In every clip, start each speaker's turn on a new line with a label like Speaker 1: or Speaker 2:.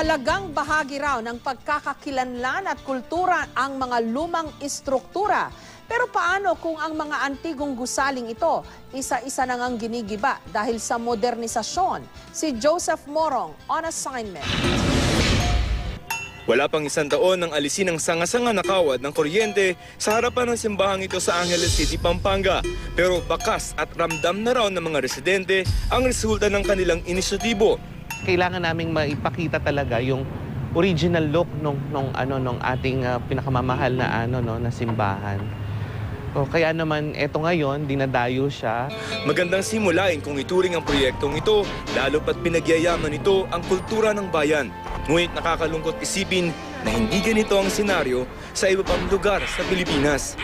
Speaker 1: Mahalagang bahagi raw ng pagkakakilanlan at kultura ang mga lumang istruktura. Pero paano kung ang mga antigong gusaling ito, isa-isa na ngang ginigiba dahil sa modernisasyon? Si Joseph Morong on assignment.
Speaker 2: Wala pang isang taon nang alisin ang sanga-sanga na kawad ng kuryente sa harapan ng simbahang ito sa Angeles City, Pampanga. Pero bakas at ramdam na raw ng mga residente ang resulta ng kanilang inisyatibo.
Speaker 3: Kailangan naming maipakita talaga yung original look nung ating pinakamamahal na na simbahan. O kaya naman eto ngayon dinadayo siya.
Speaker 2: Magandang simulain kung ituring ang proyektong ito, lalo pat pinagyayaman nito ang kultura ng bayan. Ngunit nakakalungkot isipin na hindi ganito ang senaryo sa iba pang lugar sa Pilipinas.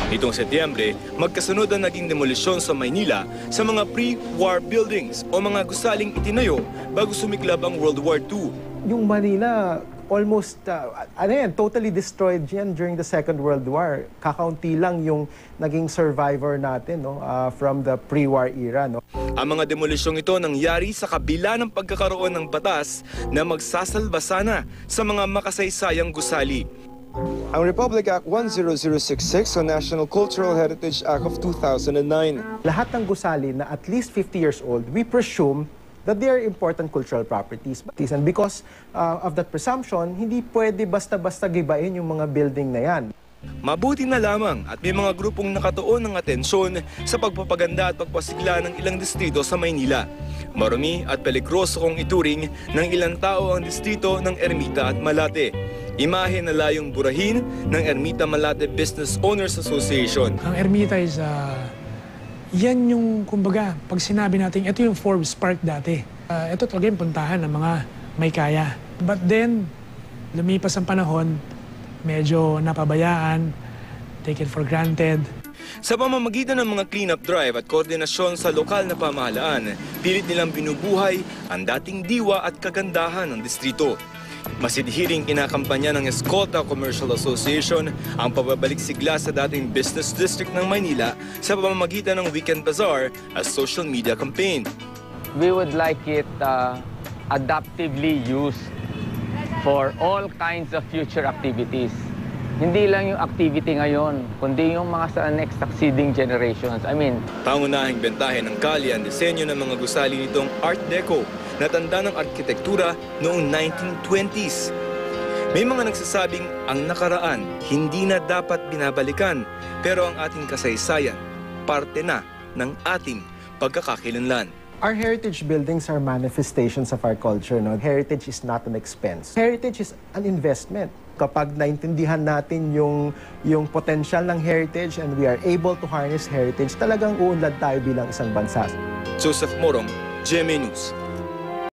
Speaker 2: Nitong Setyembre, magkasunod ang naging demolisyon sa Maynila sa mga pre-war buildings o mga gusaling itinayo bago sumiklab ang World War II.
Speaker 4: Yung Manila, almost, totally destroyed yan during the Second World War. Kakaunti lang yung naging survivor natin from the pre-war era.
Speaker 2: Ang mga demolisyong ito nangyari sa kabila ng pagkakaroon ng batas na magsasalba sana sa mga makasaysayang gusali.
Speaker 5: Ang Republic Act 10066 o National Cultural Heritage Act of 2009.
Speaker 4: Lahat ng gusali na at least 50 years old, we presume that they are important cultural properties. And because of that presumption, hindi pwede basta-basta gibain yung mga building na yan.
Speaker 2: Mabuti na lamang at may mga grupong nakatuon ng atensyon sa pagpapaganda at pagpasigla ng ilang distrito sa Maynila. Marumi at peligroso kong ituring ng ilang tao ang distrito ng Ermita at Malate. Imahe na layong burahin ng Ermita Malate Business Owners Association.
Speaker 6: Ang Ermita is, yan yung, kumbaga, pag sinabi natin, ito yung Forbes Park dati. Ito talaga yung puntahan ng mga may kaya. But then, lumipas ang panahon, medyo napabayaan, take it for granted.
Speaker 2: Sa pamamagitan ng mga clean-up drive at koordinasyon sa lokal na pamahalaan, pilit nilang binubuhay ang dating diwa at kagandahan ng distrito. Masidhiring kinakampanya ng Escolta Commercial Association ang pababalik sigla sa dating business district ng Maynila sa pamamagitan ng Weekend Bazaar as social media campaign.
Speaker 7: We would like it adaptively used for all kinds of future activities. Hindi lang yung activity ngayon, kundi yung mga sa next succeeding generations.
Speaker 2: Pangunahing bentahe ng kalye ang disenyo ng mga gusali nitong Art Deco na tanda ng arkitektura noong 1920s. May mga nagsasabing ang nakaraan hindi na dapat binabalikan, pero ang ating kasaysayan, parte na ng ating pagkakakilanlan.
Speaker 4: Our heritage buildings are manifestations of our culture. Heritage is not an expense. Heritage is an investment. Kapag naintindihan natin yung potential ng heritage and we are able to harness heritage, talagang uunlad tayo bilang isang bansa.
Speaker 2: Joseph Morong, GMA News.